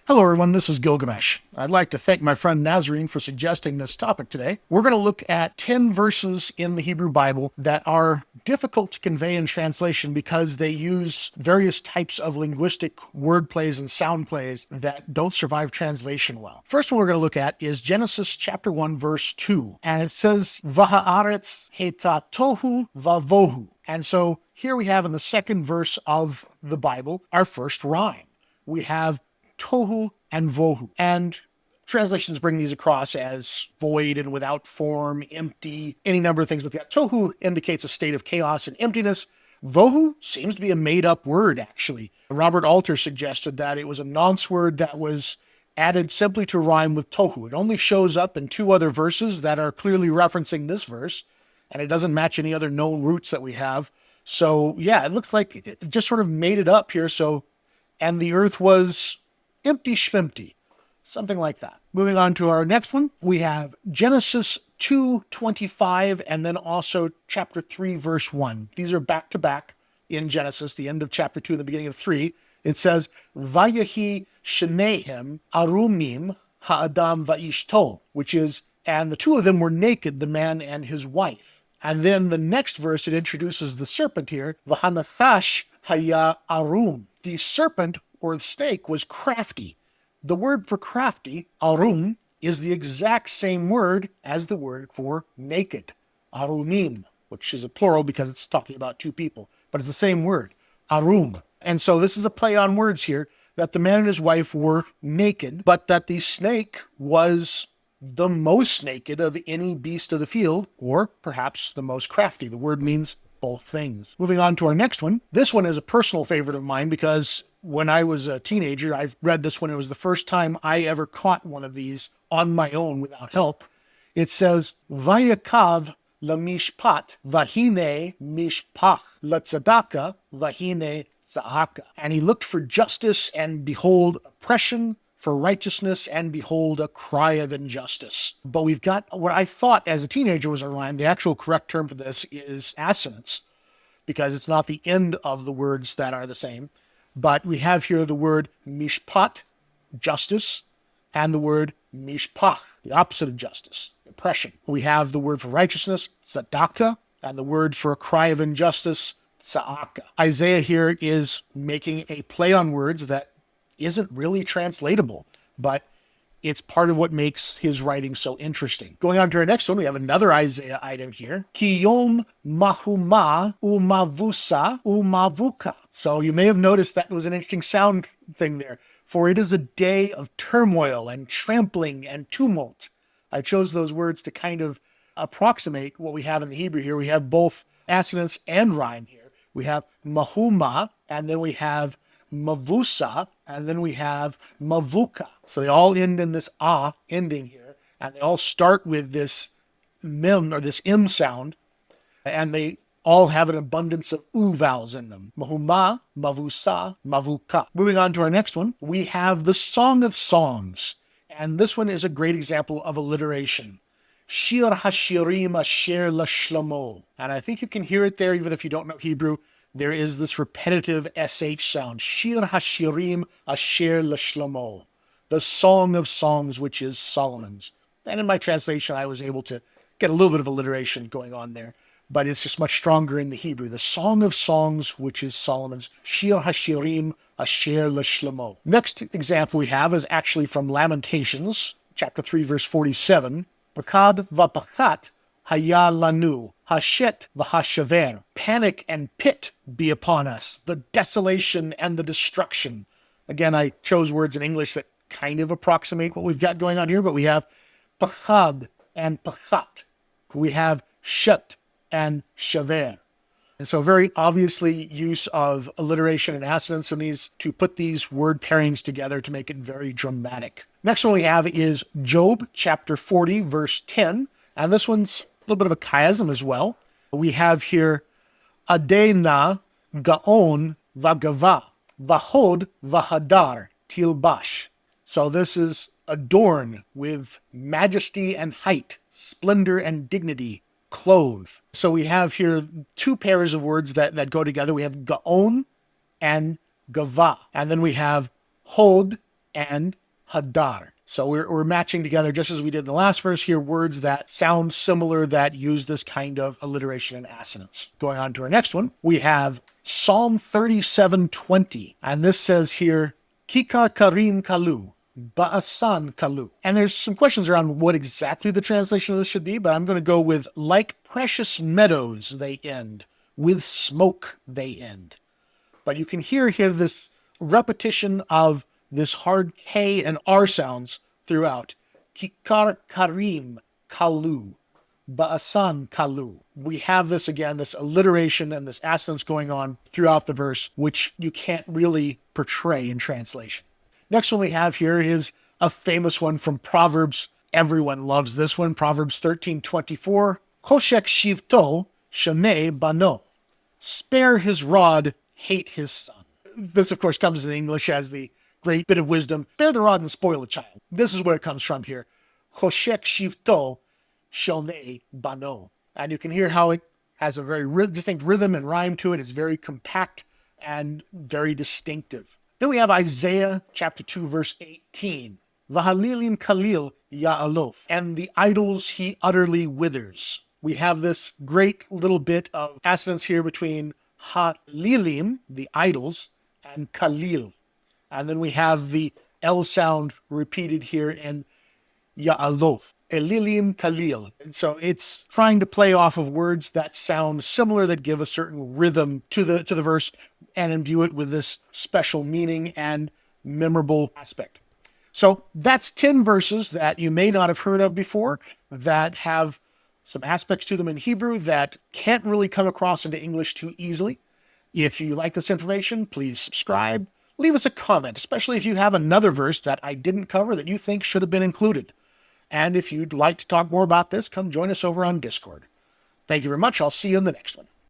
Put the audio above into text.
Hello everyone, this is Gilgamesh. I'd like to thank my friend Nazarene for suggesting this topic today. We're going to look at 10 verses in the Hebrew Bible that are difficult to convey in translation because they use various types of linguistic word plays and sound plays that don't survive translation well. First one we're going to look at is Genesis chapter 1 verse 2, and it says, Vahaaretz heta tohu vavohu. And so here we have in the second verse of the Bible our first rhyme. We have tohu and vohu. And translations bring these across as void and without form, empty, any number of things like that. Tohu indicates a state of chaos and emptiness. Vohu seems to be a made-up word, actually. Robert Alter suggested that it was a nonce word that was added simply to rhyme with tohu. It only shows up in two other verses that are clearly referencing this verse, and it doesn't match any other known roots that we have. So, yeah, it looks like it just sort of made it up here. So, and the earth was empty schmimpty, something like that. Moving on to our next one, we have Genesis 2:25 and then also chapter 3 verse 1. These are back to back in Genesis, the end of chapter 2 and the beginning of 3. It says, Vayahi shenehem arumim ha'adam va'ishto, which is, and the two of them were naked, the man and his wife. And then the next verse, it introduces the serpent here, Vahanathash haya arum. The serpent or the snake was crafty. The word for crafty, arum, is the exact same word as the word for naked, arumim, which is a plural because it's talking about two people, but it's the same word, arum. And so this is a play on words here, that the man and his wife were naked, but that the snake was the most naked of any beast of the field, or perhaps the most crafty. The word means both things. Moving on to our next one. This one is a personal favorite of mine because when I was a teenager, I've read this one. It was the first time I ever caught one of these on my own without help. It says, Vayakav lamishpat vahine mishpach latzadaka vahine tzahaka. And he looked for justice, and behold, oppression, for righteousness, and behold, a cry of injustice. But we've got what I thought as a teenager was a rhyme. The actual correct term for this is assonance, because it's not the end of the words that are the same. But we have here the word mishpat, justice, and the word mishpach, the opposite of justice, oppression. We have the word for righteousness, tzedakah, and the word for a cry of injustice, tza'aka. Isaiah here is making a play on words that isn't really translatable, but it's part of what makes his writing so interesting. Going on to our next one, we have another Isaiah item here. Kiyom mahuma umavusa umavuka. So you may have noticed that was an interesting sound thing there. For it is a day of turmoil and trampling and tumult. I chose those words to kind of approximate what we have in the Hebrew here. We have both assonance and rhyme here. We have mahuma, and then we have mavusa, and then we have mavuka. So they all end in this ah ending here, and they all start with this mem or this m sound, and they all have an abundance of u vowels in them. Mahuma, mavusa, mavuka. Moving on to our next one, we have the Song of Songs, and this one is a great example of alliteration. Shir hashirim asher lashlomo. And I think you can hear it there even if you don't know Hebrew. There is this repetitive sh sound. Shir hashirim asher lashlomo. The Song of Songs, which is Solomon's. And in my translation, I was able to get a little bit of alliteration going on there, but it's just much stronger in the Hebrew. The Song of Songs, which is Solomon's. Shir hashirim asher lashlomo. Next example we have is actually from Lamentations, chapter 3, verse 47. Pakad vapachat haya lanu, hashet v'hashaver. Panic and pit be upon us, the desolation and the destruction. Again, I chose words in English that kind of approximate what we've got going on here, but we have pachad and pachat. We have shet and shaver. And so very obviously use of alliteration and assonance in these to put these word pairings together to make it very dramatic. Next one we have is Job chapter 40, verse 10. And this one's a little bit of a chiasm as well. We have here Adena Gaon Vagava Vahod Vahadar Tilbash. So this is adorn with majesty and height, splendor and dignity, clothe. So we have here two pairs of words that go together. We have Gaon and Gava. And then we have Hod and hadar. So we're matching together, just as we did in the last verse here, words that sound similar that use this kind of alliteration and assonance. Going on to our next one, we have Psalm 37:20. And this says here, Kika Karim Kalu, Ba'asan Kalu. And there's some questions around what exactly the translation of this should be, but I'm going to go with like precious meadows they end, with smoke they end. But you can hear here this repetition of this hard K and R sounds throughout. Kikar Karim Kalu, Ba'asan Kalu. We have this again, this alliteration and this assonance going on throughout the verse, which you can't really portray in translation. Next one we have here is a famous one from Proverbs. Everyone loves this one. Proverbs 13:24. Koshek shivto shane bano. Spare his rod, hate his son. This, of course, comes in English as the great bit of wisdom. Spare the rod and spoil the child. This is where it comes from here. Koshek shivto shane bano. And you can hear how it has a very distinct rhythm and rhyme to it. It's very compact and very distinctive. Then we have Isaiah chapter 2, verse 18. Vahalilim Khalil Ya'alof. And the idols he utterly withers. We have this great little bit of assonance here between Halilim, the idols, and Khalil. And then we have the L sound repeated here in Ya'alof. Elilim Khalil. And so it's trying to play off of words that sound similar, that give a certain rhythm to the verse and imbue it with this special meaning and memorable aspect. So that's 10 verses that you may not have heard of before, that have some aspects to them in Hebrew that can't really come across into English too easily. If you like this information, please subscribe. Leave us a comment, especially if you have another verse that I didn't cover that you think should have been included. And if you'd like to talk more about this, come join us over on Discord. Thank you very much. I'll see you in the next one.